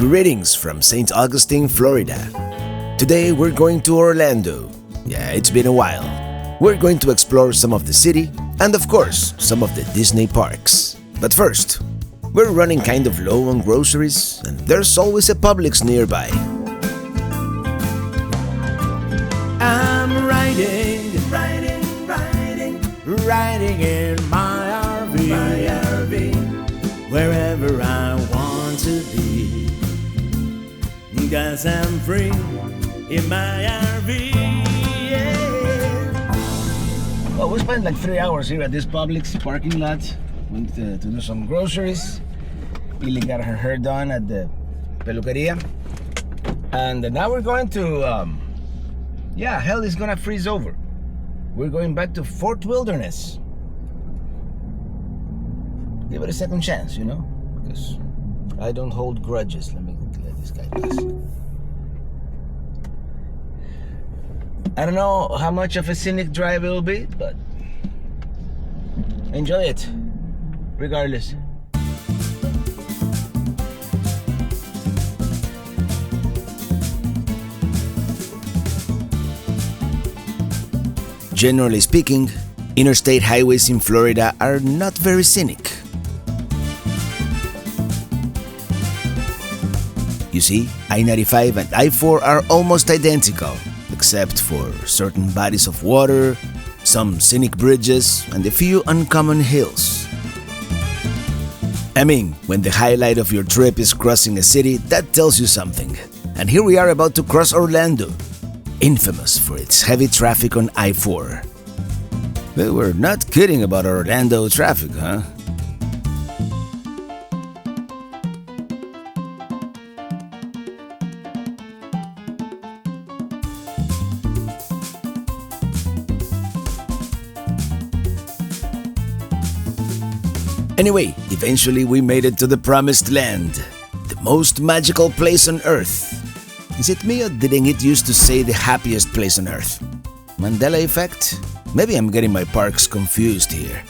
Greetings from Saint Augustine, Florida. Today we're going to Orlando. Yeah, it's been a while. We're going to explore some of the city and of course some of the Disney parks. But first, we're running kind of low on groceries and there's always a Publix nearby. I'm riding in my RV, wherever I want to be, 'cause I'm free in my RV, yeah. Well, we spent like 3 hours here at this Publix parking lot. Went to do some groceries. Lily got her hair done at the peluqueria. And now we're going to, hell is gonna freeze over. We're going back to Fort Wilderness. Give it a second chance, you know? Because I don't hold grudges. Let this guy pass. I don't know how much of a scenic drive it will be, but enjoy it, regardless. Generally speaking, interstate highways in Florida are not very scenic. You see, I-95 and I-4 are almost identical, except for certain bodies of water, some scenic bridges, and a few uncommon hills. I mean, when the highlight of your trip is crossing a city, that tells you something. And here we are about to cross Orlando, infamous for its heavy traffic on I-4. They were not kidding about Orlando traffic, huh? Anyway, eventually we made it to the promised land, the most magical place on Earth. Is it me or didn't it used to say the happiest place on Earth? Mandela effect? Maybe I'm getting my parks confused here.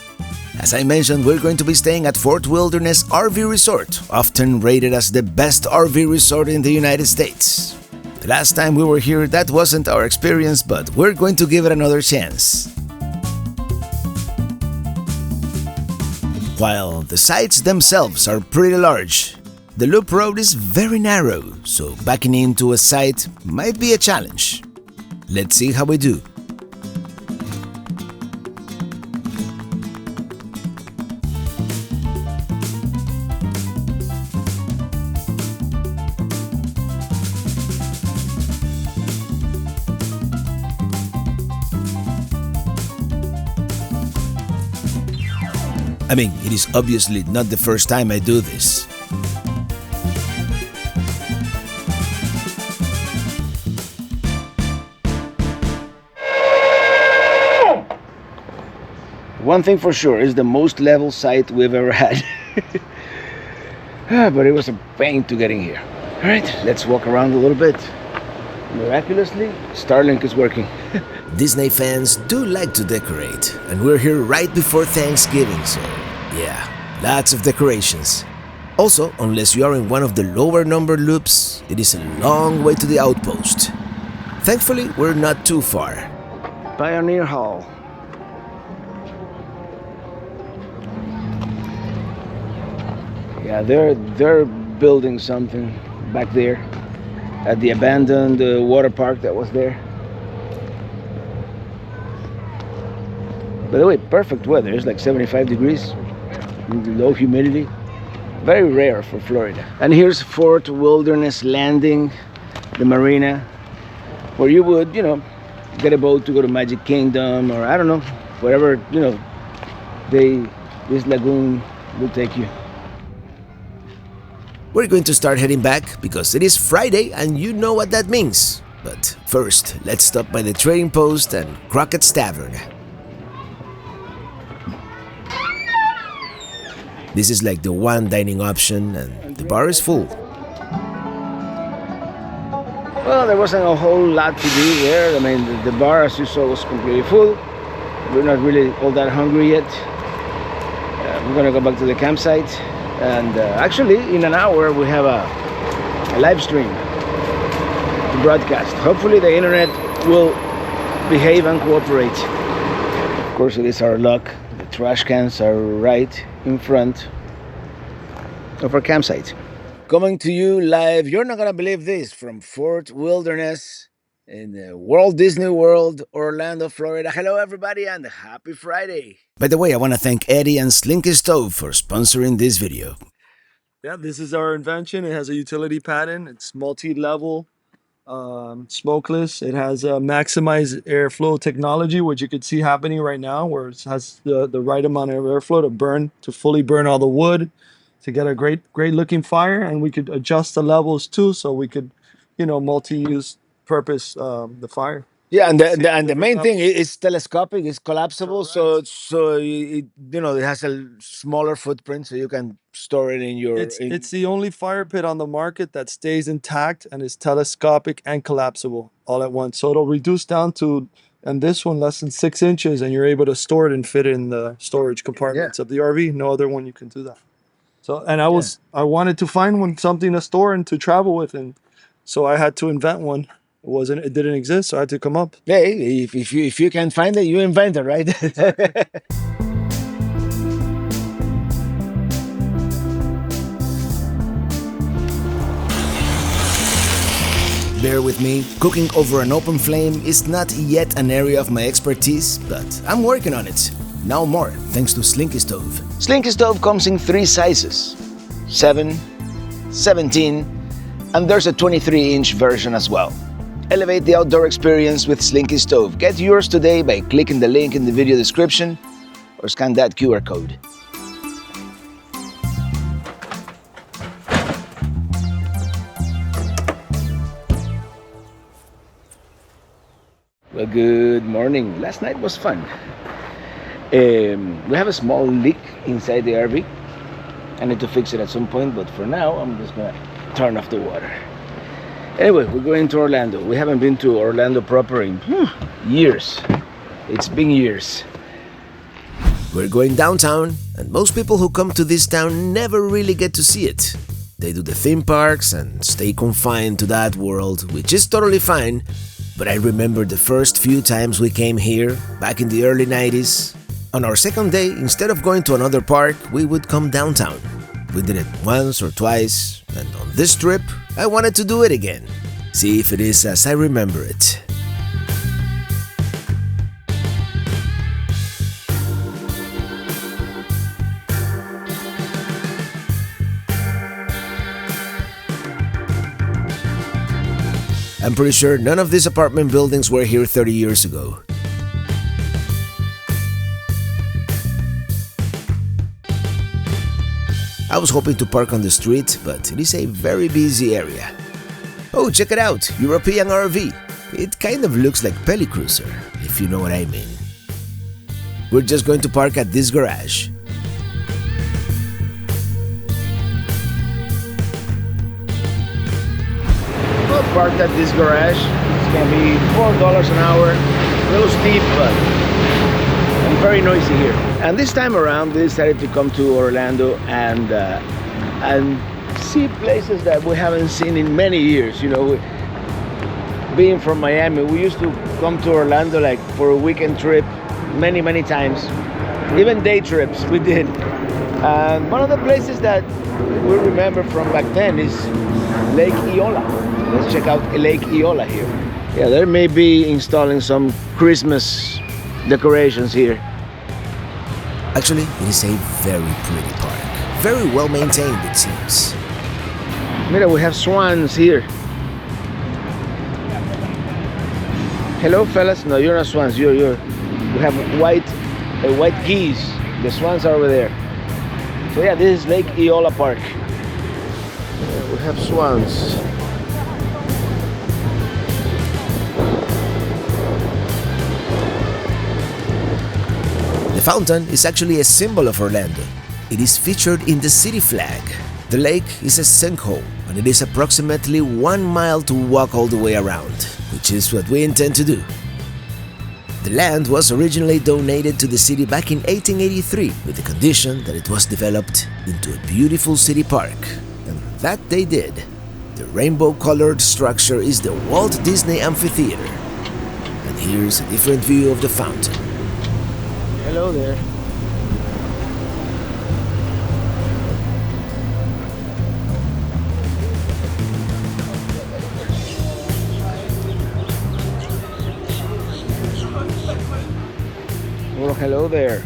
As I mentioned, we're going to be staying at Fort Wilderness RV Resort, often rated as the best RV resort in the United States. The last time we were here, that wasn't our experience, but we're going to give it another chance. While the sites themselves are pretty large, the loop road is very narrow, so backing into a site might be a challenge. Let's see how we do. I mean, it is obviously not the first time I do this. One thing for sure is the most level site we've ever had. But it was a pain to get in here. Alright, let's walk around a little bit. Miraculously, Starlink is working. Disney fans do like to decorate, and we're here right before Thanksgiving, so yeah, lots of decorations. Also, unless you are in one of the lower number loops, it is a long way to the outpost. Thankfully, we're not too far. Pioneer Hall. Yeah, they're building something back there at the abandoned water park that was there. By the way, perfect weather. It's like 75 degrees, low humidity. Very rare for Florida. And here's Fort Wilderness Landing, the marina, where you would, get a boat to go to Magic Kingdom or I don't know, wherever, this lagoon will take you. We're going to start heading back because it is Friday and you know what that means. But first, let's stop by the trading post and Crockett's Tavern. This is like the one dining option and the bar is full. Well, there wasn't a whole lot to do there. I mean, the bar, as you saw, was completely full. We're not really all that hungry yet. We're gonna go back to the campsite. And actually, in an hour, we have a a live stream to broadcast. Hopefully the internet will behave and cooperate. Of course, it is our luck. The trash cans are right in front of our campsite. Coming to you live, you're not gonna believe this, from Fort Wilderness in the Walt Disney World, Orlando, Florida. Hello everybody and happy Friday. By the way, I want to thank Eddie and Slinky Stove for sponsoring this video. Yeah, this is our invention. It has a utility pattern. It's multi-level, smokeless. It has a maximized airflow technology, which you could see happening right now, where it has the right amount of airflow to fully burn all the wood, to get a great looking fire. And we could adjust the levels too, so we could, multi-use purpose the fire. Yeah, and the main thing is telescopic, it's collapsible, Correct. so it has a smaller footprint, so you can store it in your. It's the only fire pit on the market that stays intact and is telescopic and collapsible all at once. So it'll reduce down to, and this one, less than 6 inches, and you're able to store it and fit it in the storage compartments of the RV. No other one you can do that. So, and I wanted to find something to store and to travel with, and so I had to invent one. It didn't exist, so I had to come up. Hey, if you can find it, you invent it, right? Bear with me, cooking over an open flame is not yet an area of my expertise, but I'm working on it. Now more, thanks to Slinky Stove. Slinky Stove comes in 3 sizes, 7, 17, and there's a 23-inch version as well. Elevate the outdoor experience with Slinky Stove. Get yours today by clicking the link in the video description or scan that QR code. Well, good morning. Last night was fun. We have a small leak inside the RV. I need to fix it at some point, but for now, I'm just gonna turn off the water. Anyway, we're going to Orlando. We haven't been to Orlando proper in years. It's been years. We're going downtown, and most people who come to this town never really get to see it. They do the theme parks and stay confined to that world, which is totally fine. But I remember the first few times we came here, back in the early 90s. On our second day, instead of going to another park, we would come downtown. We did it once or twice, and on this trip, I wanted to do it again. See if it is as I remember it. I'm pretty sure none of these apartment buildings were here 30 years ago. I was hoping to park on the street, but it is a very busy area. Oh, check it out! European RV! It kind of looks like Pellicruiser, if you know what I mean. We're just going to park at this garage. We'll park at this garage. It's gonna be $4 an hour. A little steep, but very noisy here. And this time around, we decided to come to Orlando and see places that we haven't seen in many years. Being from Miami, we used to come to Orlando like for a weekend trip many times. Even day trips we did. And one of the places that we remember from back then is Lake Eola. Let's check out Lake Eola here. Yeah, they may be installing some Christmas decorations here. Actually, it is a very pretty park. Very well maintained, it seems. Mira, we have swans here. Hello, fellas. No, you're not swans. We have white geese. The swans are over there. So yeah, this is Lake Eola Park. Yeah, we have swans. The fountain is actually a symbol of Orlando. It is featured in the city flag. The lake is a sinkhole, and it is approximately 1 mile to walk all the way around, which is what we intend to do. The land was originally donated to the city back in 1883 with the condition that it was developed into a beautiful city park, and that they did. The rainbow-colored structure is the Walt Disney Amphitheater. And here's a different view of the fountain. Hello there. Well, hello there.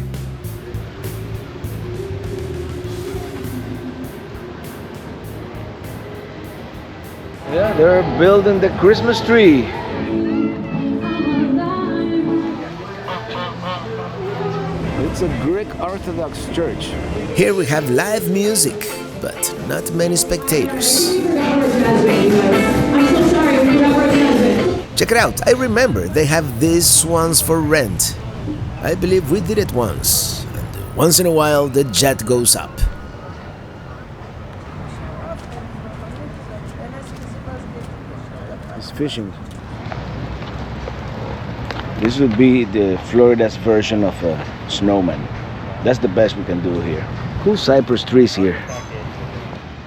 Yeah, they're building the Christmas tree. It's a Greek Orthodox church. Here we have live music, but not many spectators. Check it out, I remember they have these ones for rent. I believe we did it once, and once in a while the jet goes up. It's fishing. This would be the Florida's version of a snowman. That's the best we can do here. Cool cypress trees here.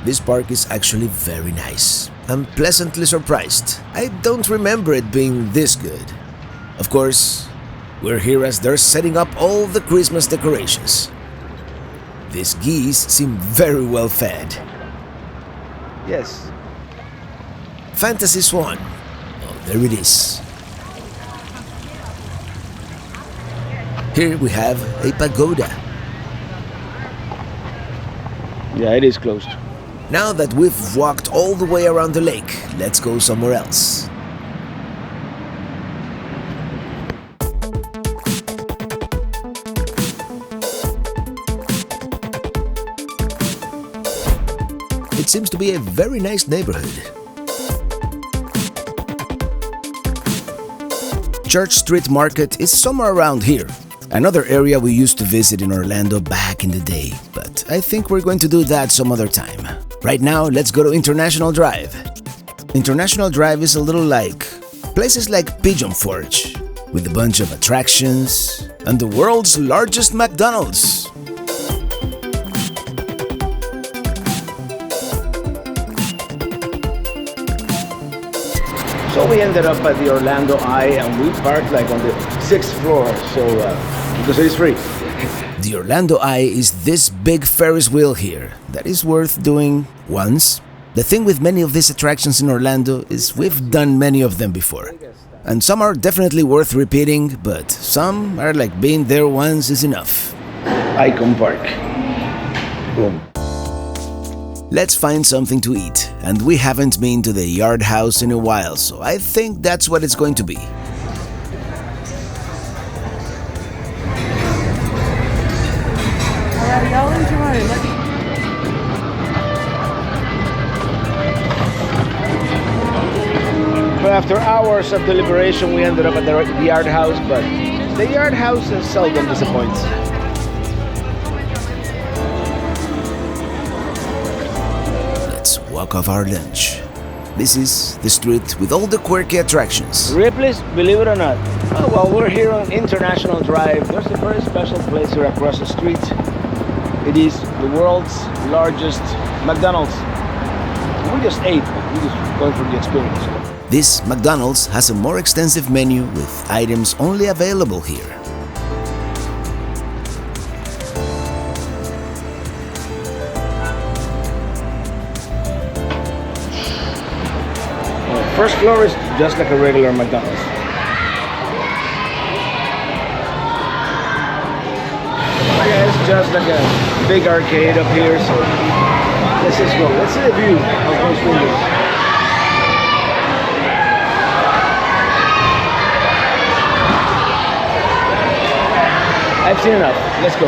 This park is actually very nice. I'm pleasantly surprised. I don't remember it being this good. Of course, we're here as they're setting up all the Christmas decorations. These geese seem very well fed. Yes. Fantasy Swan. Oh, there it is. Here we have a pagoda. Yeah, it is closed. Now that we've walked all the way around the lake, let's go somewhere else. It seems to be a very nice neighborhood. Church Street Market is somewhere around here. Another area we used to visit in Orlando back in the day, but I think we're going to do that some other time. Right now, let's go to International Drive. International Drive is a little like places like Pigeon Forge, with a bunch of attractions and the world's largest McDonald's. So we ended up at the Orlando Eye and we parked like on the 6th floor, so because it is free. The Orlando Eye is this big Ferris wheel here that is worth doing once. The thing with many of these attractions in Orlando is we've done many of them before. And some are definitely worth repeating, but some are like being there once is enough. Icon Park. Boom. Let's find something to eat, and we haven't been to the Yard House in a while, so I think that's what it's going to be. Alright, y'all enjoy. But after hours of deliberation, we ended up at the Yard House, but the Yard House seldom disappoints. Walk off our lunch. This is the street with all the quirky attractions. Ripley's, believe it or not. Oh, well, we're here on International Drive. There's a very special place here across the street. It is the world's largest McDonald's. We just ate, we just going for the experience. This McDonald's has a more extensive menu with items only available here. First floor is just like a regular McDonald's. Yeah, it's just like a big arcade up here, so let's just go. Let's see the view of those windows. I've seen enough. Let's go.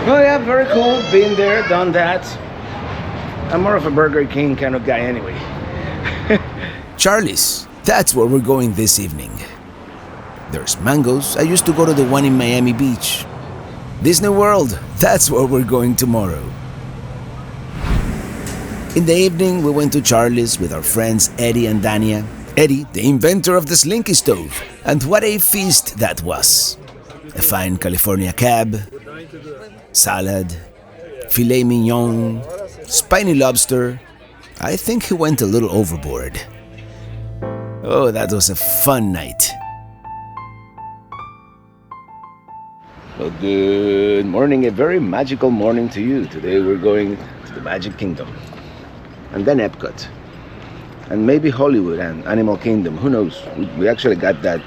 Oh yeah, very cool. Been there, done that. I'm more of a Burger King kind of guy anyway. Charley's, that's where we're going this evening. There's Mango's, I used to go to the one in Miami Beach. Disney World, that's where we're going tomorrow. In the evening, we went to Charley's with our friends Eddie and Dania. Eddie, the inventor of the Slinky Stove. And what a feast that was. A fine California cab, salad, filet mignon, Spiny Lobster, I think he went a little overboard. Oh, that was a fun night. Well, good morning, a very magical morning to you. Today we're going to the Magic Kingdom, and then EPCOT, and maybe Hollywood and Animal Kingdom, who knows. We actually got that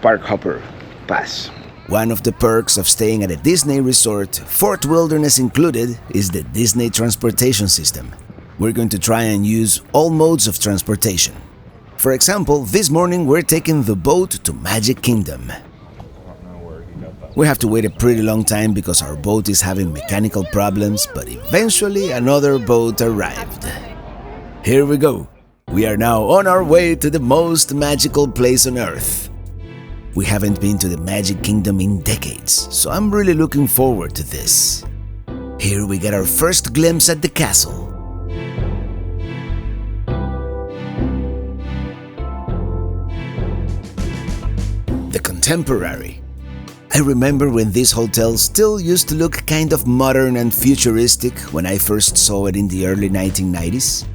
park hopper pass. One of the perks of staying at a Disney resort, Fort Wilderness included, is the Disney transportation system. We're going to try and use all modes of transportation. For example, this morning we're taking the boat to Magic Kingdom. We have to wait a pretty long time because our boat is having mechanical problems, but eventually another boat arrived. Here we go. We are now on our way to the most magical place on Earth. We haven't been to the Magic Kingdom in decades, so I'm really looking forward to this. Here we get our first glimpse at the castle. The Contemporary. I remember when this hotel still used to look kind of modern and futuristic when I first saw it in the early 1990s.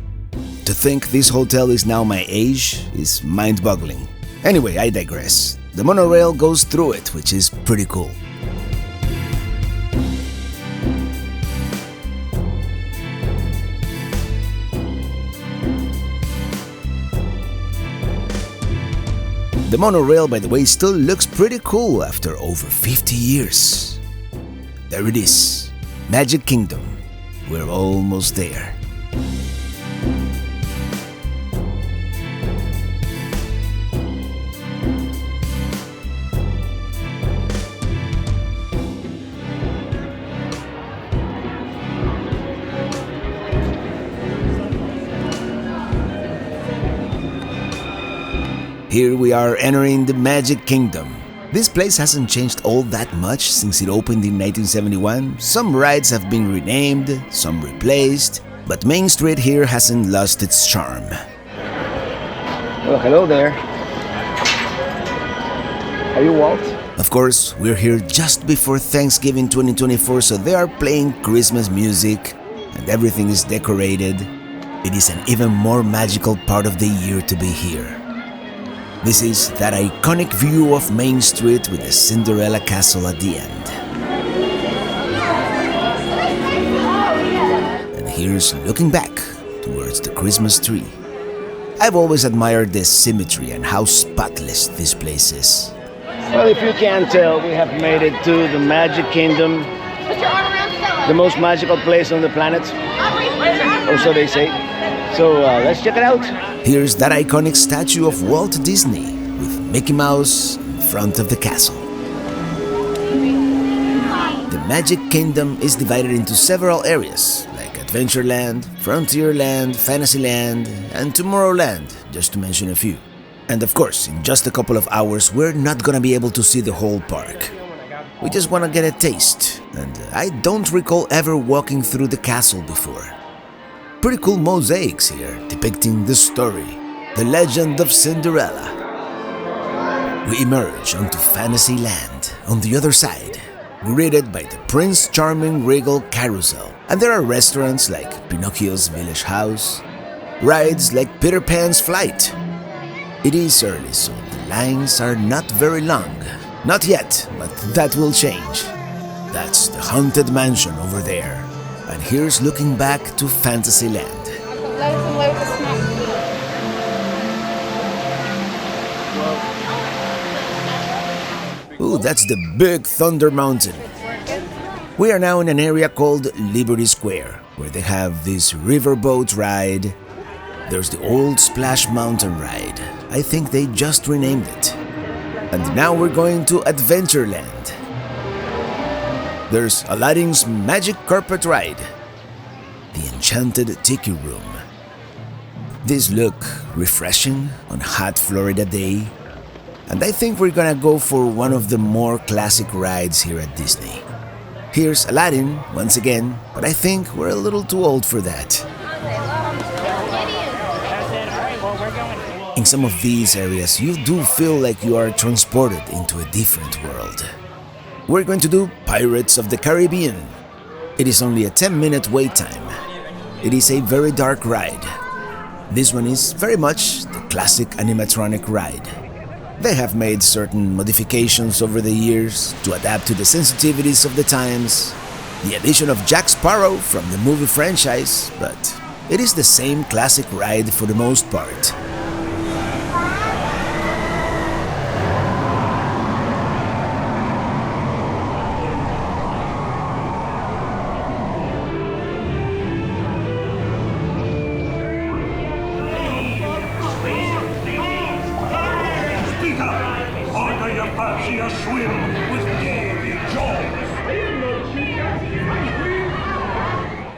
To think this hotel is now my age is mind-boggling. Anyway, I digress. The monorail goes through it, which is pretty cool. The monorail, by the way, still looks pretty cool after over 50 years. There it is, Magic Kingdom. We're almost there. Here we are entering the Magic Kingdom. This place hasn't changed all that much since it opened in 1971. Some rides have been renamed, some replaced, but Main Street here hasn't lost its charm. Well, hello there. Are you Walt? Of course, we're here just before Thanksgiving 2024, so they are playing Christmas music and everything is decorated. It is an even more magical part of the year to be here. This is that iconic view of Main Street with the Cinderella castle at the end. And here's looking back towards the Christmas tree. I've always admired this symmetry and how spotless this place is. Well, if you can't tell, we have made it to the Magic Kingdom, the most magical place on the planet, or so they say. So let's check it out. Here's that iconic statue of Walt Disney with Mickey Mouse in front of the castle. The Magic Kingdom is divided into several areas like Adventureland, Frontierland, Fantasyland, and Tomorrowland, just to mention a few. And of course, in just a couple of hours, we're not gonna be able to see the whole park. We just wanna get a taste, and I don't recall ever walking through the castle before. Pretty cool mosaics here depicting the story, the legend of Cinderella. We emerge onto Fantasyland on the other side, greeted by the Prince Charming Regal Carousel. And there are restaurants like Pinocchio's Village House, rides like Peter Pan's Flight. It is early, so the lines are not very long. Not yet, but that will change. That's the Haunted Mansion over there. And here's looking back to Fantasyland. Loads and loads of snacks. Ooh, that's the big Thunder Mountain. We are now in an area called Liberty Square, where they have this riverboat ride. There's the old Splash Mountain ride. I think they just renamed it. And now we're going to Adventureland. There's Aladdin's Magic Carpet Ride, the Enchanted Tiki Room. These look refreshing on a hot Florida day, and I think we're gonna go for one of the more classic rides here at Disney. Here's Aladdin once again, but I think we're a little too old for that. In some of these areas, you do feel like you are transported into a different world. We're going to do Pirates of the Caribbean. It is only a 10-minute wait time. It is a very dark ride. This one is very much the classic animatronic ride. They have made certain modifications over the years to adapt to the sensitivities of the times. The addition of Jack Sparrow from the movie franchise, but it is the same classic ride for the most part.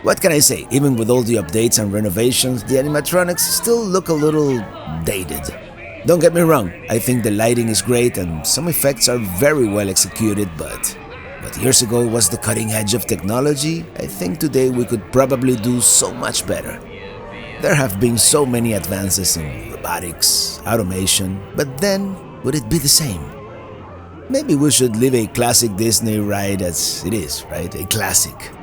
What can I say? Even with all the updates and renovations, the animatronics still look a little dated. Don't get me wrong, I think the lighting is great and some effects are very well executed, but what years ago was the cutting edge of technology, I think today we could probably do so much better. There have been so many advances in robotics, automation, but then would it be the same? Maybe we should leave a classic Disney ride as it is, right? A classic.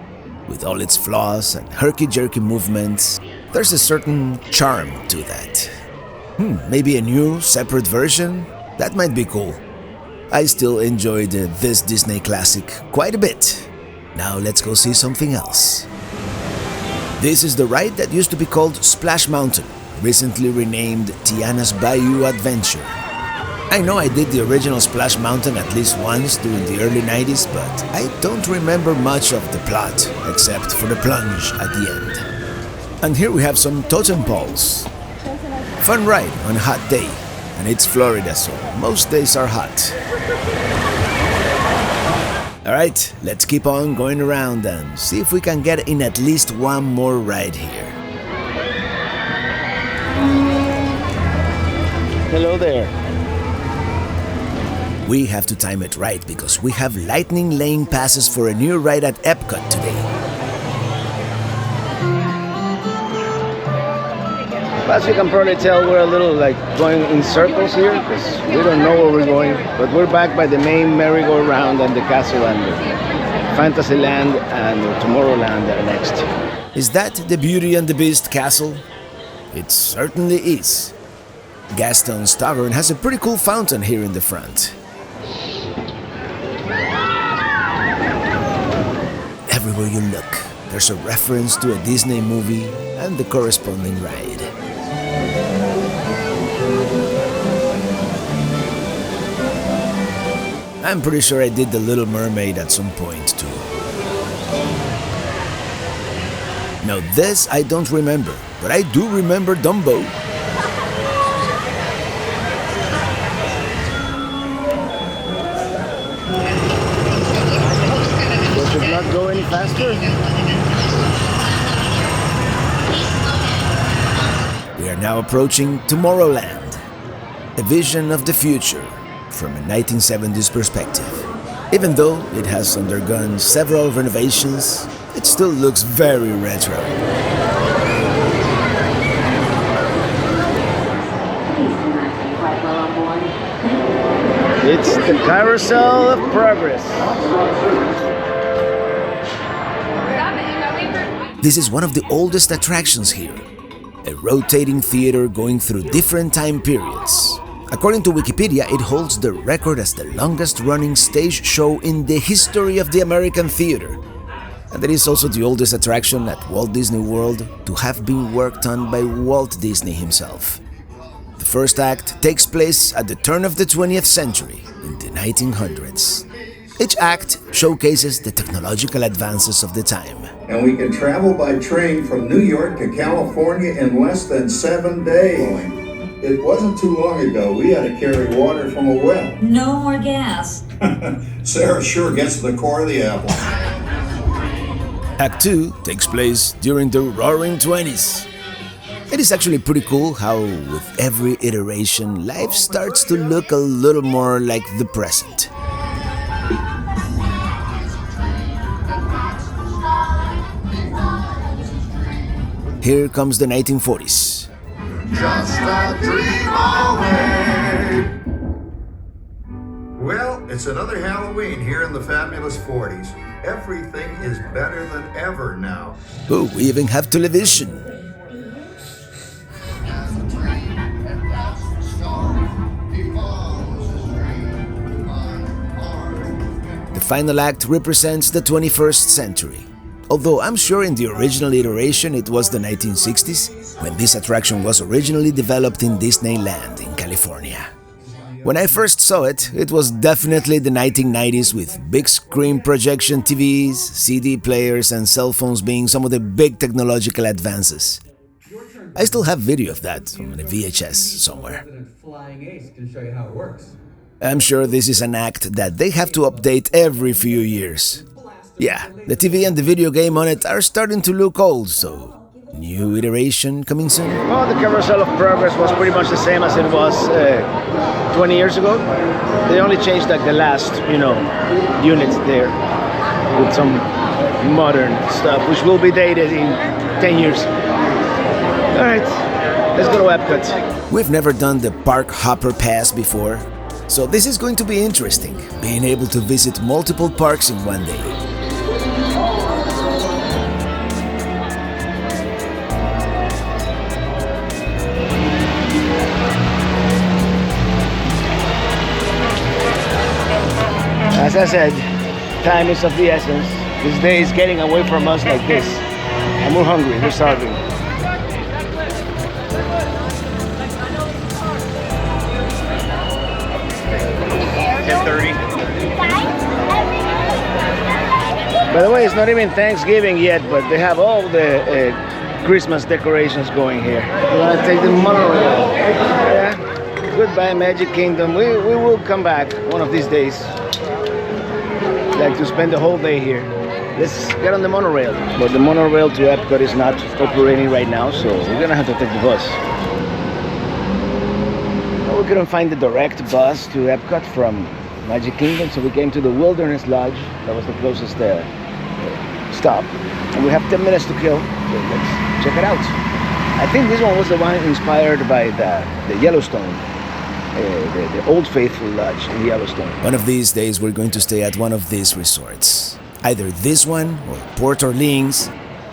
With all its flaws and herky-jerky movements, there's a certain charm to that. Maybe a new, separate version? That might be cool. I still enjoyed this Disney classic quite a bit. Now let's go see something else. This is the ride that used to be called Splash Mountain, recently renamed Tiana's Bayou Adventure. I know I did the original Splash Mountain at least once during the early 90s, but I don't remember much of the plot, except for the plunge at the end. And here we have some totem poles. Fun ride on a hot day, and it's Florida, so most days are hot. Alright, let's keep on going around and see if we can get in at least one more ride here. Hello there. We have to time it right because we have lightning lane passes for a new ride at EPCOT today. As you can probably tell, we're a little like going in circles here because we don't know where we're going, but we're back by the main merry-go-round and the castle and Fantasyland and Tomorrowland are next. Is that the Beauty and the Beast castle? It certainly is. Gaston's Tavern has a pretty cool fountain here in the front. Everywhere you look, there's a reference to a Disney movie and the corresponding ride. I'm pretty sure I did The Little Mermaid at some point too. Now this I don't remember, but I do remember Dumbo. Does it not go any faster? We are now approaching Tomorrowland, a vision of the future from a 1970s perspective. Even though it has undergone several renovations, it still looks very retro. It's the Carousel of Progress. This is one of the oldest attractions here, a rotating theater going through different time periods. According to Wikipedia, it holds the record as the longest-running stage show in the history of the American theater. And it is also the oldest attraction at Walt Disney World to have been worked on by Walt Disney himself. The first act takes place at the turn of the 20th century, in the 1900s. Each act showcases the technological advances of the time. And we can travel by train from New York to California in less than 7 days. It wasn't too long ago we had to carry water from a well. No more gas. Sarah sure gets to the core of the apple. Act 2 takes place during the Roaring '20s. It is actually pretty cool how, with every iteration, life starts to look a little more like the present. Here comes the 1940s. Just a dream away. Well, It's another Halloween here in the fabulous 40s. Everything is better than ever now. Oh, we even have television. The final act represents the 21st century. Although I'm sure in the original iteration it was the 1960s, when this attraction was originally developed in Disneyland in California. When I first saw it, it was definitely the 1990s with big screen projection TVs, CD players and cell phones being some of the big technological advances. I still have video of that on a VHS somewhere. Flying Ace can show you how it works. I'm sure this is an act that they have to update every few years. Yeah, the TV and the video game on it are starting to look old, so new iteration coming soon? Well, the Carousel of Progress was pretty much the same as it was 20 years ago. They only changed like the last, units there with some modern stuff, which will be dated in 10 years. All right, let's go to EPCOT. We've never done the Park Hopper Pass before, so this is going to be interesting, being able to visit multiple parks in one day. As I said, time is of the essence. This day is getting away from us like this. And we're hungry, we're starving. By the way, it's not even Thanksgiving yet, but they have all the Christmas decorations going here. We're gonna take the monorail. Yeah. Goodbye, Magic Kingdom. We will come back one of these days. Like to spend the whole day here. Let's get on the monorail. But the monorail to EPCOT is not operating right now, so we're gonna have to take the bus. Well, we couldn't find the direct bus to EPCOT from Magic Kingdom, so we came to the Wilderness Lodge. That was the closest stop. And we have 10 minutes to kill, so let's check it out. I think this one was the one inspired by the Yellowstone. The Old Faithful Lodge in Yellowstone. One of these days we're going to stay at one of these resorts. Either this one, or Port Orleans,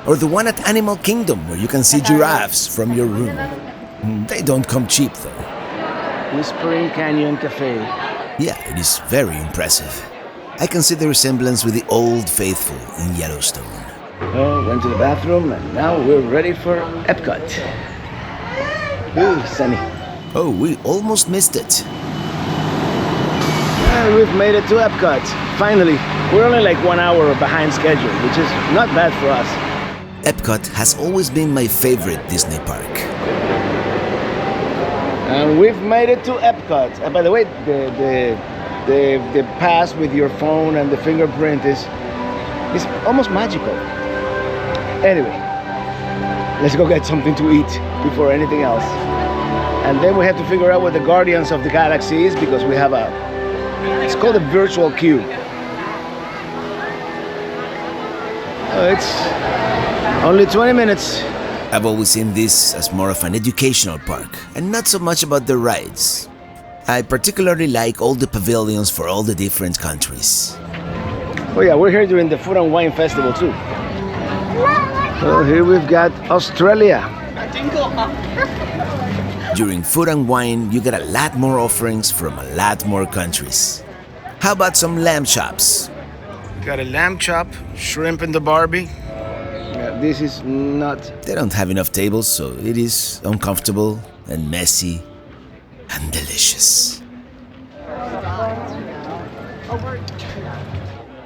or the one at Animal Kingdom where you can see giraffes from your room. They don't come cheap though. Whispering Canyon Cafe. Yeah, it is very impressive. I can see the resemblance with the Old Faithful in Yellowstone. Oh, went to the bathroom and now we're ready for EPCOT. Ooh, sunny. Oh, we almost missed it. And we've made it to EPCOT. Finally, we're only like 1 hour behind schedule, which is not bad for us. EPCOT has always been my favorite Disney park. And we've made it to EPCOT. And by the way, the pass with your phone and the fingerprint is almost magical. Anyway, let's go get something to eat before anything else. And then we have to figure out what the Guardians of the Galaxy is, because we have it's called a virtual queue. It's only 20 minutes. I've always seen this as more of an educational park, and not so much about the rides. I particularly like all the pavilions for all the different countries. Oh yeah, we're here during the Food and Wine Festival too. So here we've got Australia. During Food and Wine, you get a lot more offerings from a lot more countries. How about some lamb chops? Got a lamb chop, shrimp in the Barbie. Yeah, this is not... They don't have enough tables, so it is uncomfortable and messy and delicious.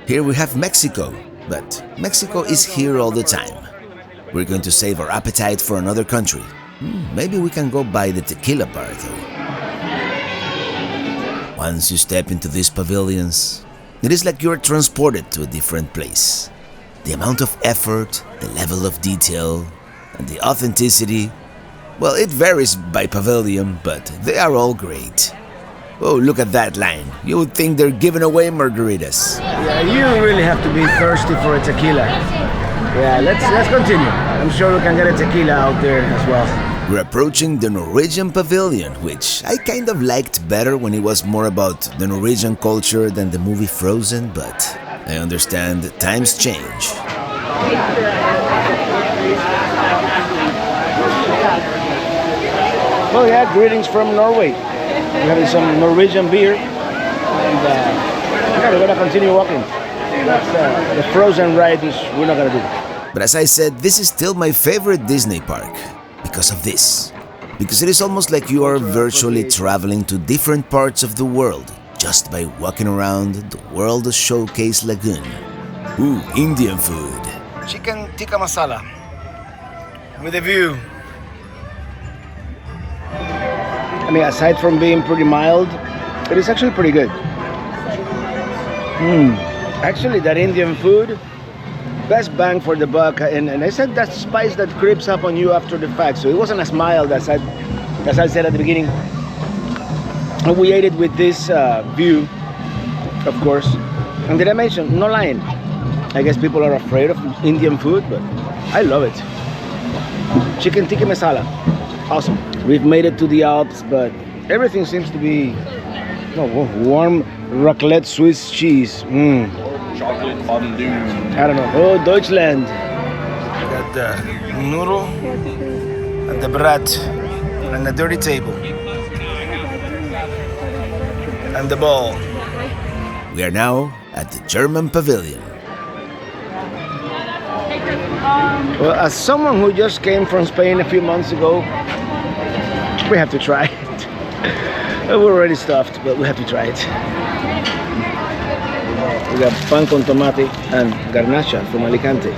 Here we have Mexico, but Mexico is here all the time. We're going to save our appetite for another country. Maybe we can go by the tequila bar though. Once you step into these pavilions, it is like you're transported to a different place. The amount of effort, the level of detail, and the authenticity, well, it varies by pavilion, but they are all great. Oh, look at that line. You would think they're giving away margaritas. Yeah, you really have to be thirsty for a tequila. Yeah, let's continue. I'm sure we can get a tequila out there as well. We're approaching the Norwegian Pavilion, which I kind of liked better when it was more about the Norwegian culture than the movie Frozen, but I understand times change. Well, yeah, greetings from Norway. We're having some Norwegian beer, and yeah, we're gonna continue walking. That's the Frozen ride, which we're not gonna do. But as I said, this is still my favorite Disney park because of this. Because it is almost like you are virtually traveling to different parts of the world just by walking around the World Showcase Lagoon. Ooh, Indian food. Chicken tikka masala with a view. I mean, aside from being pretty mild, it is actually pretty good. Actually, that Indian food, best bang for the buck. And I said that spice that creeps up on you after the fact. So it wasn't as mild as I said at the beginning. And we ate it with this view, of course. And did I mention, no lying, I guess people are afraid of Indian food, but I love it. Chicken tikka masala, awesome. We've made it to the Alps, but everything seems to be warm raclette Swiss cheese. Chocolate fondue. I don't know. Oh, Deutschland. We got the noodle and the brat and the dirty table and the ball. We are now at the German Pavilion. Well, as someone who just came from Spain a few months ago, we have to try it. We're already stuffed, but we have to try it. We got pan con tomate and garnacha from Alicante.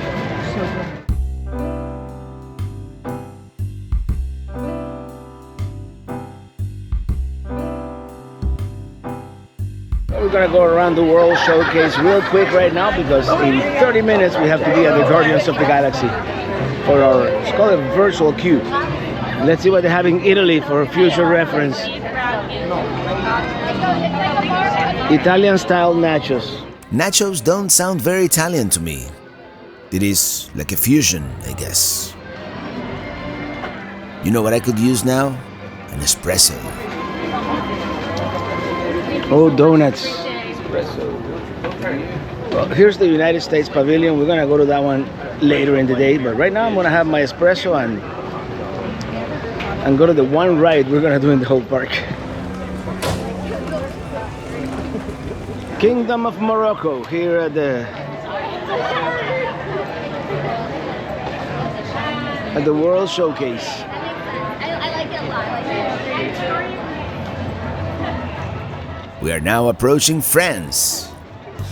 We're gonna go around the World Showcase real quick right now because in 30 minutes we have to be at the Guardians of the Galaxy for our, it's called a virtual queue. Let's see what they have in Italy for future reference. Italian style nachos. Nachos don't sound very Italian to me. It is like a fusion, I guess. You know what I could use now? An espresso. Oh, donuts. Well, here's the United States Pavilion. We're gonna go to that one later in the day, but right now I'm gonna have my espresso and go to the one ride we're gonna do in the whole park. Kingdom of Morocco here at the World Showcase. I like it a lot. We are now approaching France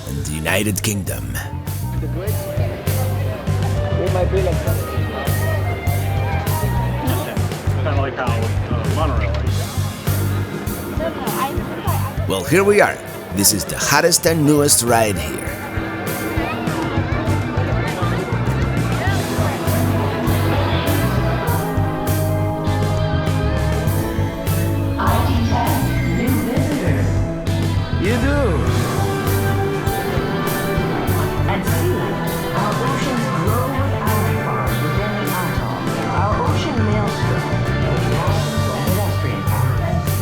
and the United Kingdom. It might be like that. Kind of like how monorail is. Well, here we are. This is the hottest and newest ride here. You do. And see, our oceans grow without far within the atoll. Our ocean maelstrom is long pedestrian paths.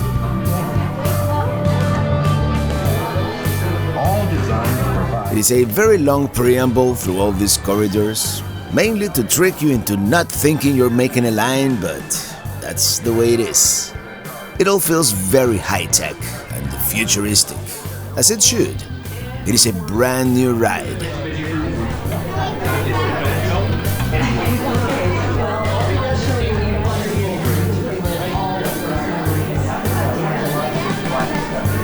All designed to provide. It is a very long preamble through all these corridors, mainly to trick you into not thinking you're making a line, but that's the way it is. It all feels very high-tech and futuristic, as it should. It is a brand new ride.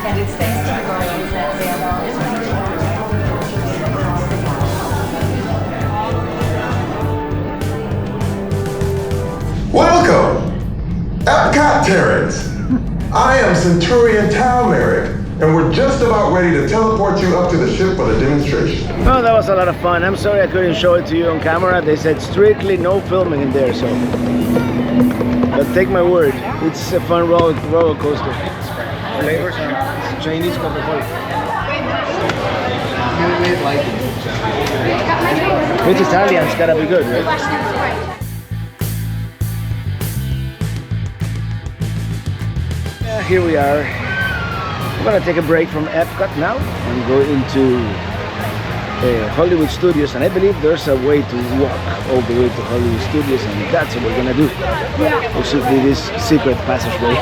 And it's thanks to the Guardians that they have Welcome, EPCOT Terrans. I am Centurion Talmeric, and we're just about ready to teleport you up to the ship for the demonstration. Oh, that was a lot of fun. I'm sorry I couldn't show it to you on camera. They said strictly no filming in there, so. But take my word, it's a fun roller coaster. Flavors are Chinese Coca-Cola. It's Italian, it's gotta be good, right? here we are. We're gonna take a break from EPCOT now and go into Hollywood Studios, and I believe there's a way to walk all the way to Hollywood Studios, and that's what we're gonna do. It should be this secret passageway.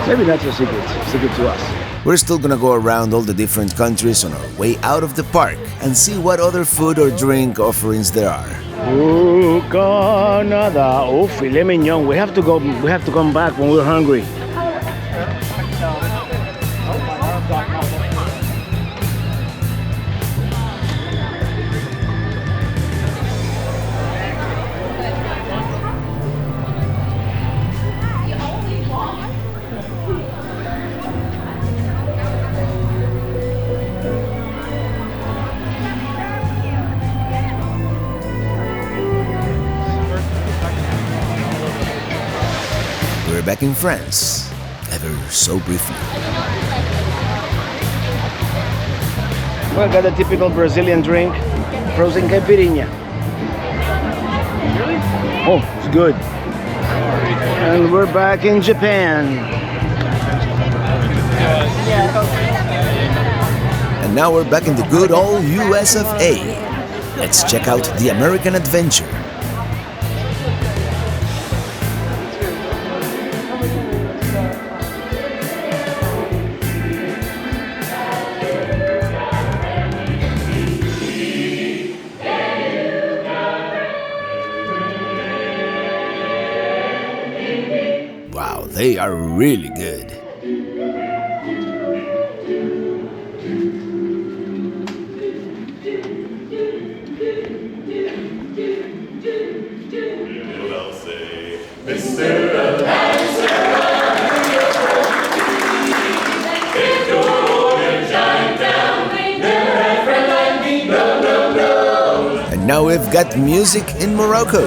Maybe not so secret to us. We're still gonna go around all the different countries on our way out of the park and see what other food or drink offerings there are. Oh, Canada! Oh, filet mignon. We have to come back when we're hungry. We're back in France, ever so briefly. Well, got a typical Brazilian drink, frozen caipirinha. Oh, it's good. And we're back in Japan. And now we're back in the good old US of A. Let's check out the American adventure. Wow, they are really good. And now we've got music in Morocco.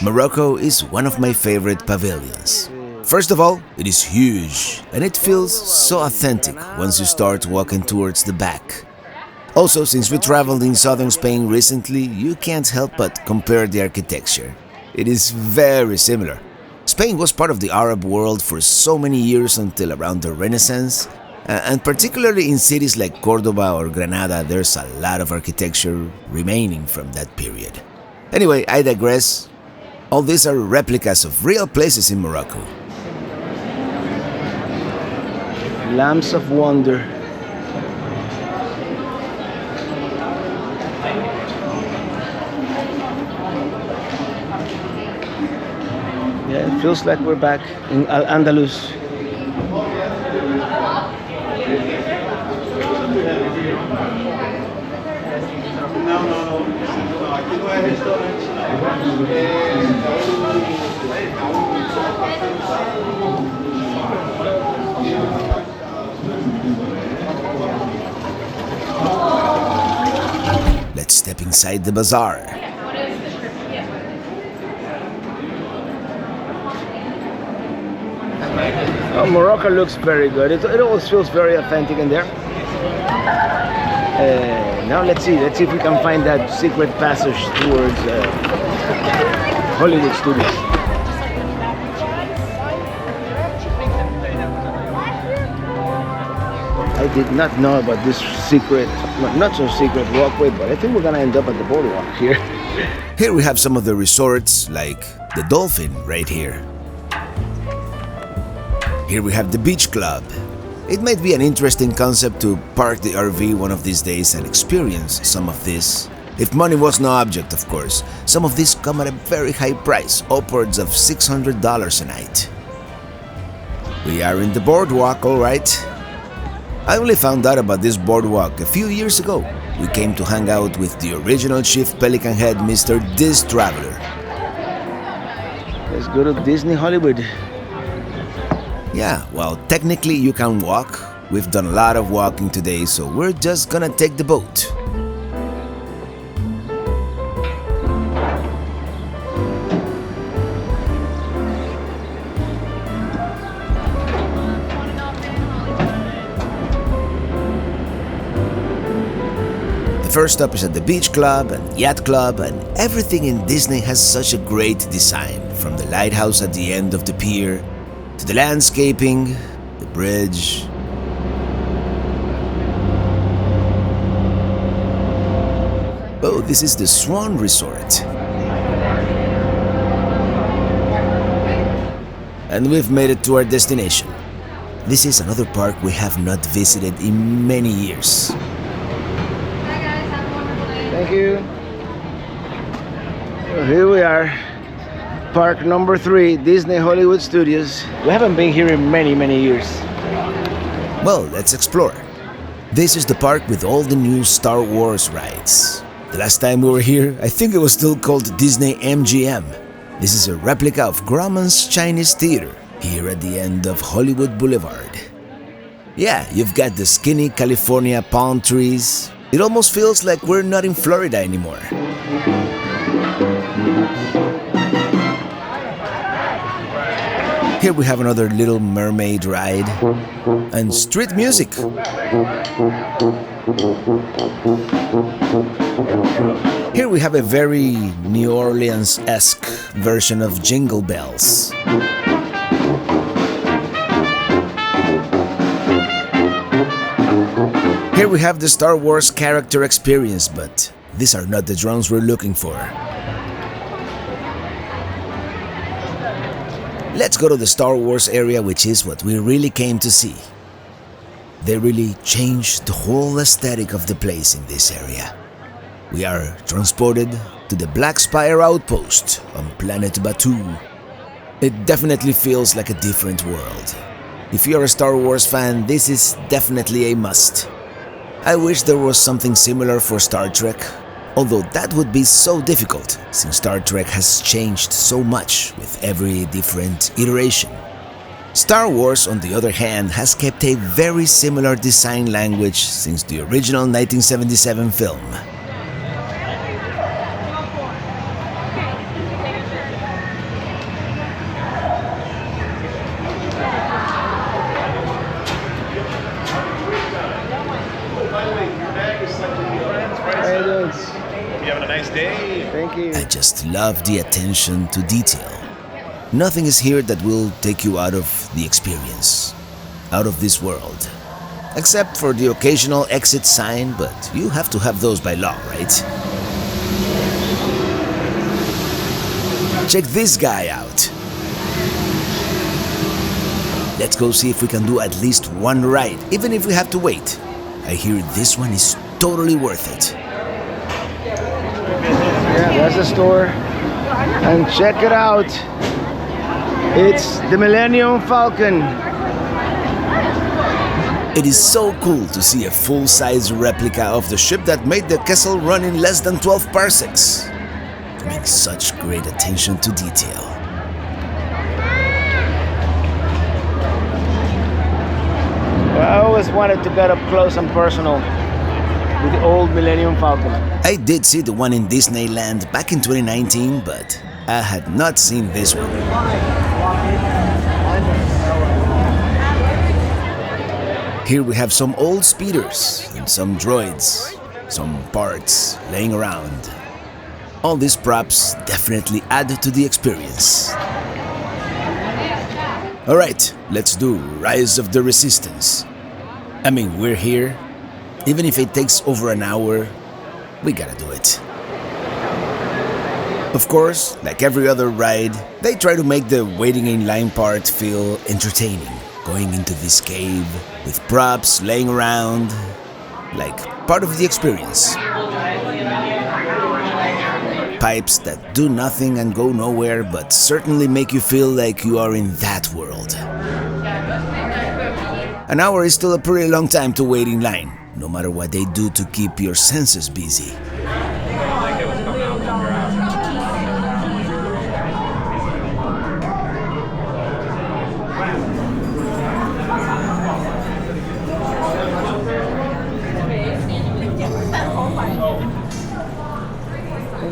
Morocco is one of my favorite pavilions. First of all, it is huge, and it feels so authentic once you start walking towards the back. Also, since we traveled in southern Spain recently, you can't help but compare the architecture. It is very similar. Spain was part of the Arab world for so many years until around the Renaissance, and particularly in cities like Cordoba or Granada, there's a lot of architecture remaining from that period. Anyway, I digress. All these are replicas of real places in Morocco. Lamps of Wonder. Yeah, it feels like we're back in Al-Andalus. Let's step inside the bazaar. Oh, Morocco looks very good. It always feels very authentic in there. Now let's see if we can find that secret passage towards Hollywood Studios. I did not know about this secret, not so secret walkway, but I think we're gonna end up at the boardwalk here. Here we have some of the resorts, like the Dolphin right here. Here we have the Beach Club. It might be an interesting concept to park the RV one of these days and experience some of this. If money was no object, of course. Some of these come at a very high price, upwards of $600 a night. We are in the boardwalk, alright. I only found out about this boardwalk a few years ago. We came to hang out with the original Chief Pelican Head, Mr. This Traveler. Let's go to Disney Hollywood. Yeah, well, technically you can walk. We've done a lot of walking today, so we're just gonna take the boat. The first stop is at the beach club and yacht club, and everything in Disney has such a great design, from the lighthouse at the end of the pier to the landscaping, the bridge. Oh, this is the Swan Resort. And we've made it to our destination. This is another park we have not visited in many years. Thank you. So here we are, park number 3, Disney Hollywood Studios. We haven't been here in many years. Well, let's explore. This is the park with all the new Star Wars rides. The last time we were here, I think it was still called Disney MGM. This is a replica of Grauman's Chinese Theater, here at the end of Hollywood Boulevard. Yeah, you've got the skinny California palm trees. It almost feels like we're not in Florida anymore. Here we have another Little Mermaid ride and street music. Here we have a very New Orleans-esque version of Jingle Bells. Here we have the Star Wars character experience, but these are not the drones we're looking for. Let's go to the Star Wars area, which is what we really came to see. They really changed the whole aesthetic of the place in this area. We are transported to the Black Spire Outpost on planet Batuu. It definitely feels like a different world. If you're a Star Wars fan, this is definitely a must. I wish there was something similar for Star Trek, although that would be so difficult since Star Trek has changed so much with every different iteration. Star Wars, on the other hand, has kept a very similar design language since the original 1977 film. Thank you. I just love the attention to detail. Nothing is here that will take you out of the experience, out of this world. Except for the occasional exit sign, but you have to have those by law, right? Check this guy out. Let's go see if we can do at least one ride, even if we have to wait. I hear this one is totally worth it. Yeah, that's the store. And check it out. It's the Millennium Falcon. It is so cool to see a full-size replica of the ship that made the Kessel run in less than 12 parsecs. Paying such great attention to detail. I always wanted to get up close and personal with the old Millennium Falcon. I did see the one in Disneyland back in 2019, but I had not seen this one. Here we have some old speeders and some droids, some parts laying around. All these props definitely add to the experience. Alright, let's do Rise of the Resistance. I mean, we're here. Even if it takes over an hour, we gotta do it. Of course, like every other ride, they try to make the waiting in line part feel entertaining. Going into this cave with props laying around, like part of the experience. Pipes that do nothing and go nowhere, but certainly make you feel like you are in that world. An hour is still a pretty long time to wait in line, no matter what they do to keep your senses busy. You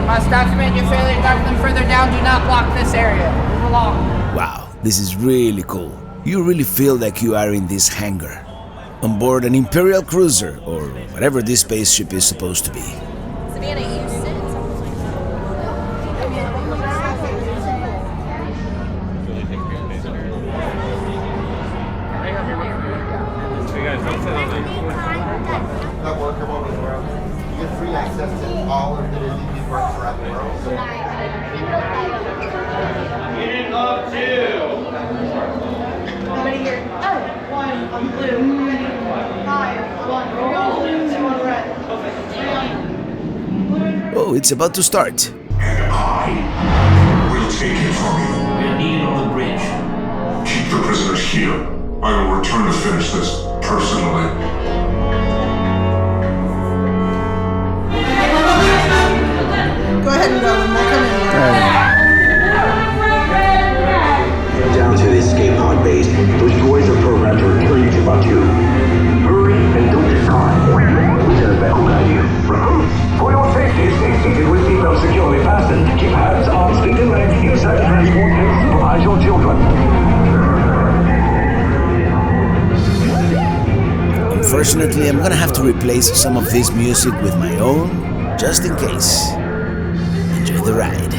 must document your failure. Document further down. Do not block this area. Move along. Wow, this is really cool. You really feel like you are in this hangar, on board an Imperial cruiser, or whatever this spaceship is supposed to be. Savannah, you sit. That worker over there. You get free access to all of the Disney parks around the world. Unit of 2. How many here? Oh, 1 on blue. 5, 1 gold, 2 on red. Oh, it's about to start. And I will take it from you. We're needed on the bridge. Keep the prisoners here. I will return to finish this personally. Go ahead and go, and we'll come in. Down to the escape pod base. Those droids are programmed to return you to Batuu. Hurry and don't get caught. Lieutenant Beck will guide you. For your safety, stay seated with seatbelts securely fastened. Keep hands, arms, feet, and legs inside the transport and supervise your children. Unfortunately, I'm gonna have to replace some of this music with my own, just in case. Enjoy the ride.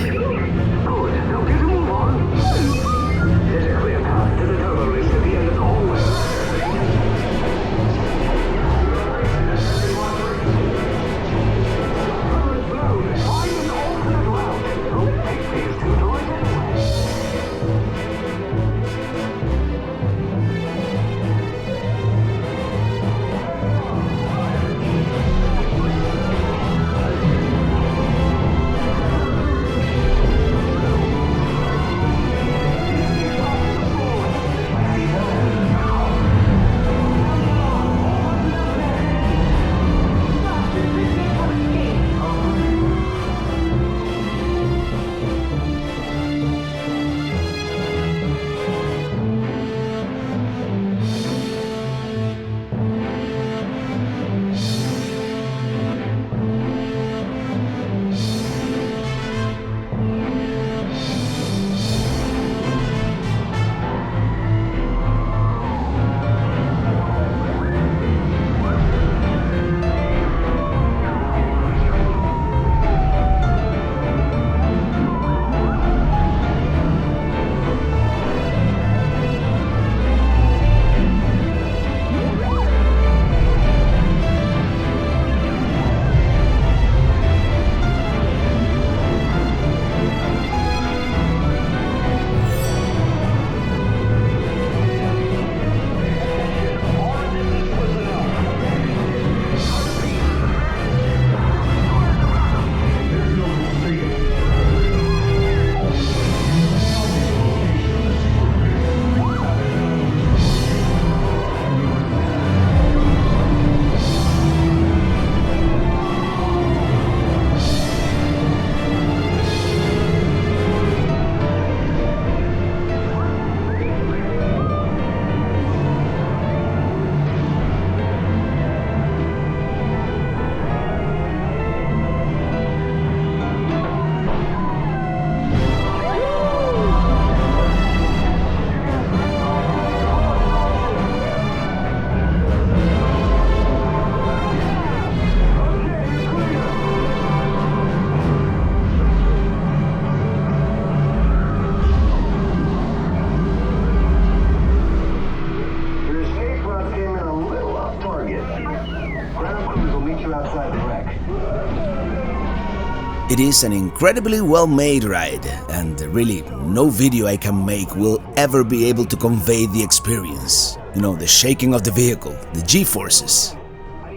It is an incredibly well-made ride, and really no video I can make will ever be able to convey the experience. You know, the shaking of the vehicle, the G-forces,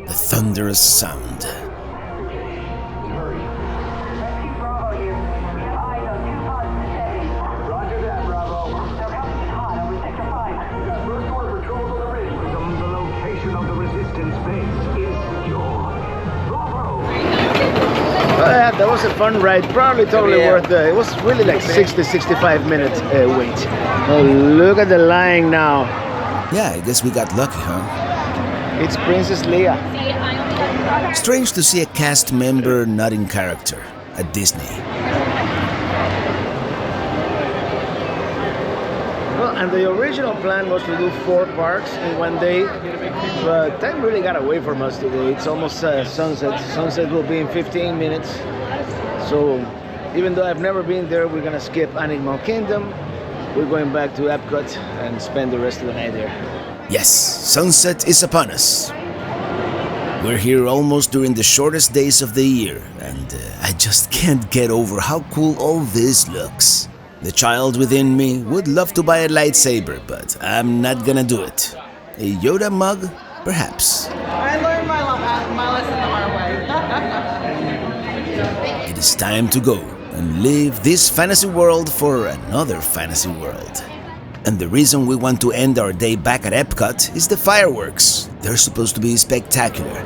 the thunderous sound. That was a fun ride, probably totally worth it. It was really like 60-65 minutes wait. Oh, look at the line now. Yeah, I guess we got lucky, huh? It's Princess Leia. Strange to see a cast member not in character at Disney. Well, and the original plan was to do 4 parks in one day, but time really got away from us today. It's almost sunset. Sunset will be in 15 minutes. So even though I've never been there, we're gonna skip Animal Kingdom. We're going back to EPCOT and spend the rest of the night there. Yes, sunset is upon us. We're here almost during the shortest days of the year, and I just can't get over how cool all this looks. The child within me would love to buy a lightsaber, but I'm not gonna do it. A Yoda mug? Perhaps. I learned my lesson the hard way. It is time to go and leave this fantasy world for another fantasy world. And the reason we want to end our day back at EPCOT is the fireworks. They're supposed to be spectacular.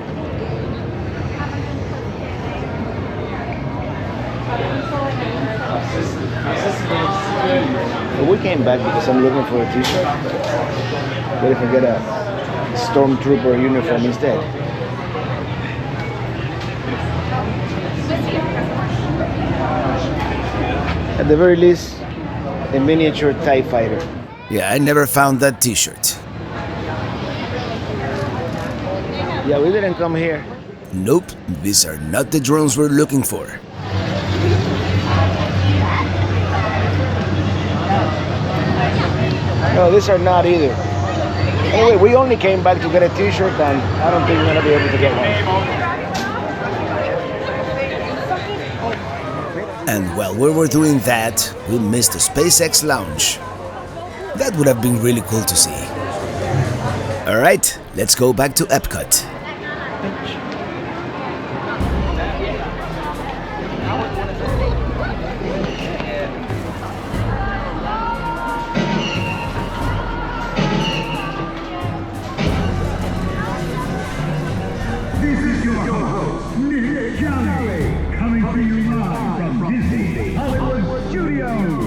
Well, we came back because I'm looking for a t-shirt. What if I get a stormtrooper uniform instead? At the very least, a miniature TIE fighter. Yeah, I never found that t-shirt. Yeah, we didn't come here. Nope, these are not the drones we're looking for. No, these are not either. Anyway, we only came back to get a t-shirt, and I don't think we're gonna be able to get one. And while we were doing that, we missed the SpaceX lounge. That would have been really cool to see. Alright, let's go back to EPCOT. This is your host, Charley, coming to you live from Disney Hollywood Studios.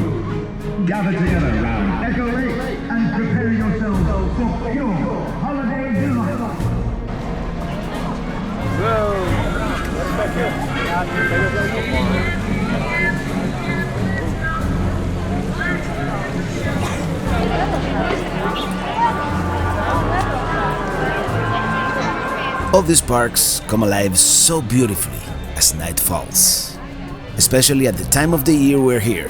Gather together around Echo Lake and prepare yourselves for pure holiday delight. All these parks come alive so beautifully as night falls, especially at the time of the year we're here.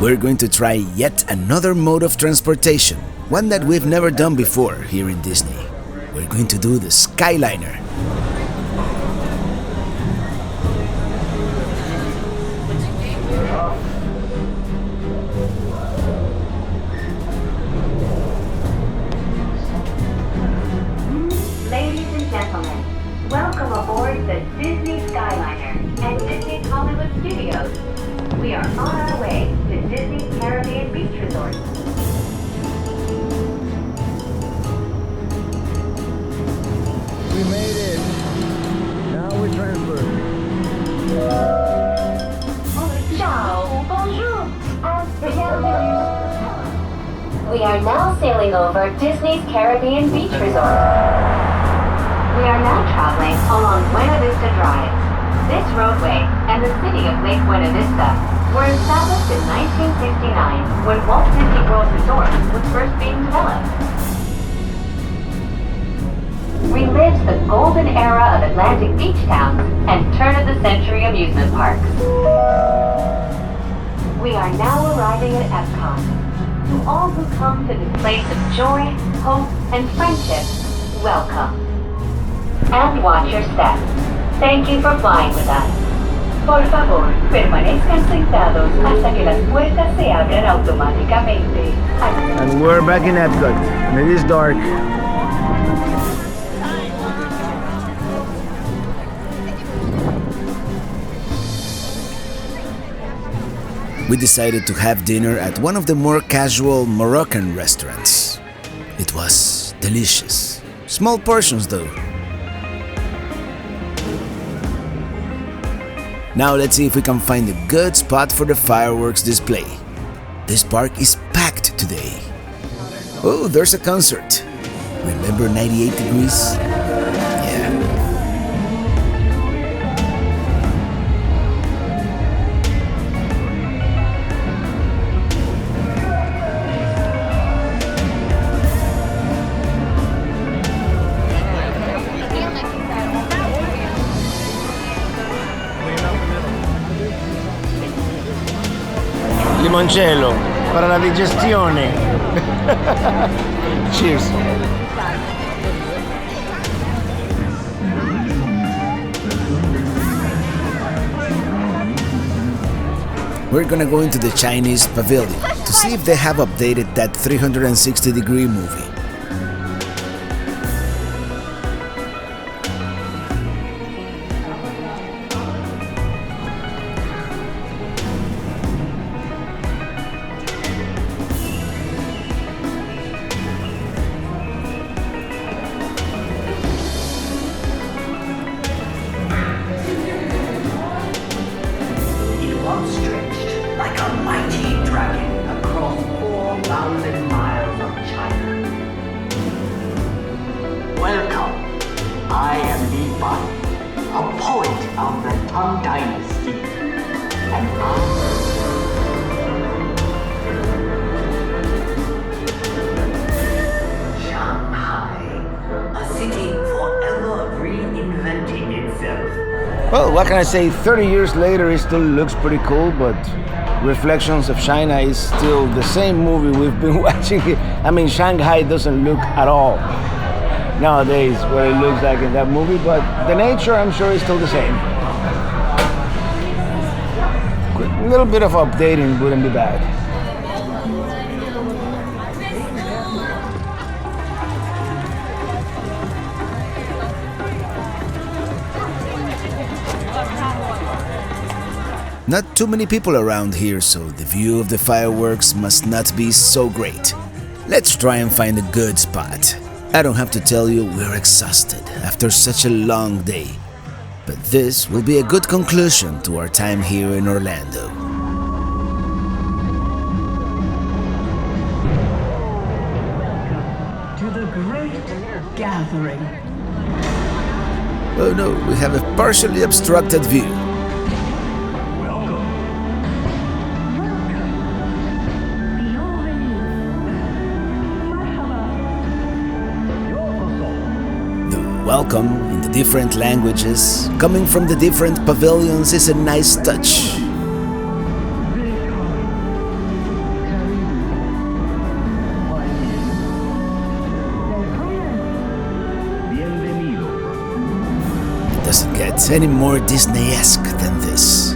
We're going to try yet another mode of transportation, one that we've never done before here in Disney. We're going to do the Skyliner. Ladies and gentlemen, welcome aboard the Disney Skyliner and Disney Hollywood Studios. We are on our way to Disney Caribbean Beach Resort. We made it. Now we're transferred. Ciao, bonjour, and bienvenue. We are now sailing over Disney's Caribbean Beach Resort. We are now traveling along Buena Vista Drive. This roadway and the city of Lake Buena Vista were established in 1969 when Walt Disney World Resort was first being developed. Relives the golden era of Atlantic beach towns and turn-of-the-century amusement parks. We are now arriving at EPCOT. To all who come to this place of joy, hope, and friendship, welcome. And watch your step. Thank you for flying with us. Por favor, permanezcan sentados hasta que las puertas se abran automáticamente. And we're back in EPCOT, and it is dark. we decided to have dinner at one of the more casual Moroccan restaurants. It was delicious. Small portions though. Now let's see if we can find a good spot for the fireworks display. This park is packed today. Oh, there's a concert. Remember 98 Degrees? Yeah. Limoncello para la digestione. Cheers. We're gonna go into the Chinese pavilion to see if they have updated that 360-degree movie. Stretched like a mighty dragon across 4,000 miles of China. Welcome. I am Li Ban, a poet of the Tang Dynasty, and Shanghai, a city forever reinventing itself. Well, what can I say? 30 years later, it still looks pretty cool, but Reflections of China is still the same movie we've been watching. I mean, Shanghai doesn't look at all nowadays what it looks like in that movie, but the nature, I'm sure, is still the same. A little bit of updating wouldn't be bad. Not too many people around here, so the view of the fireworks must not be so great. Let's try and find a good spot. I don't have to tell you we're exhausted after such a long day, but this will be a good conclusion to our time here in Orlando. To the great gathering. Oh no, we have a partially obstructed view. Welcome in the different languages, coming from the different pavilions, is a nice touch. It doesn't get any more Disney-esque than this.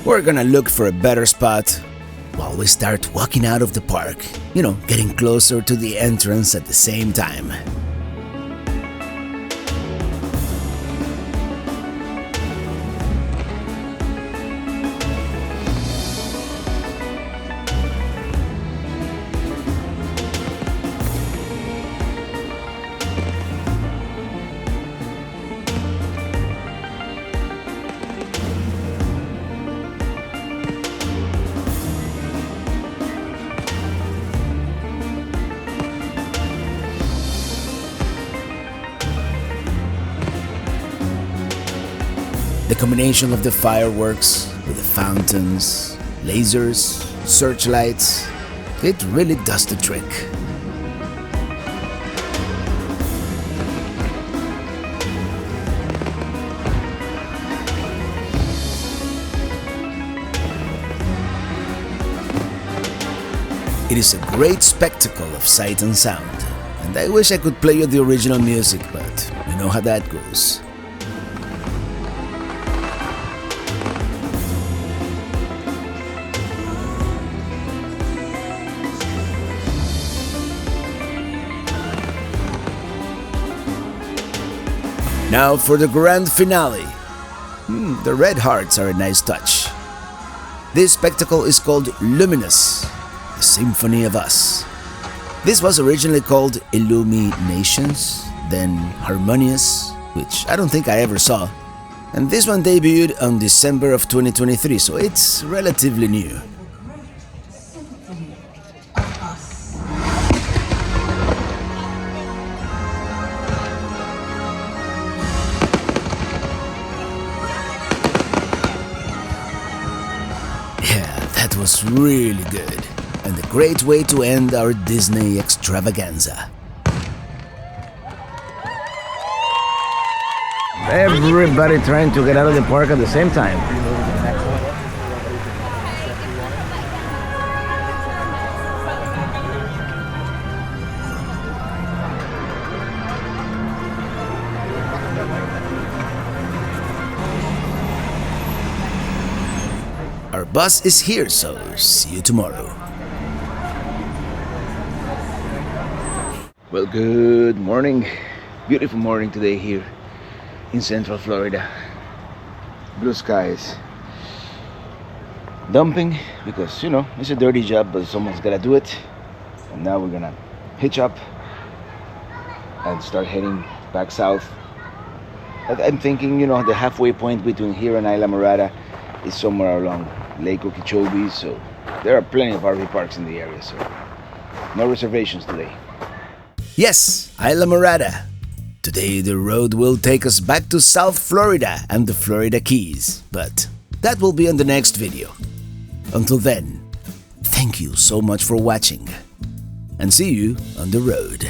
We're gonna look for a better spot while we start walking out of the park. You know, getting closer to the entrance at the same time. The combination of the fireworks with the fountains, lasers, searchlights, it really does the trick. It is a great spectacle of sight and sound, and I wish I could play you the original music, but you know how that goes. Now for the grand finale. The red hearts are a nice touch. This spectacle is called Luminous, the Symphony of Us. This was originally called Illuminations, then Harmonious, which I don't think I ever saw. And this one debuted on December of 2023, so it's relatively new. That was really good, and a great way to end our Disney extravaganza. Everybody trying to get out of the park at the same time. Our bus is here, so see you tomorrow. Well, good morning. Beautiful morning today here in Central Florida. Blue skies. Dumping because, you know, it's a dirty job, but someone's gotta do it. And now we're gonna hitch up and start heading back south. I'm thinking, you know, the halfway point between here and Isla Morada is somewhere along Lake Okeechobee, so there are plenty of RV parks in the area, so no reservations today. Yes, Isla Morada. Today the road will take us back to South Florida and the Florida Keys, but that will be on the next video. Until then, thank you so much for watching, and see you on the road.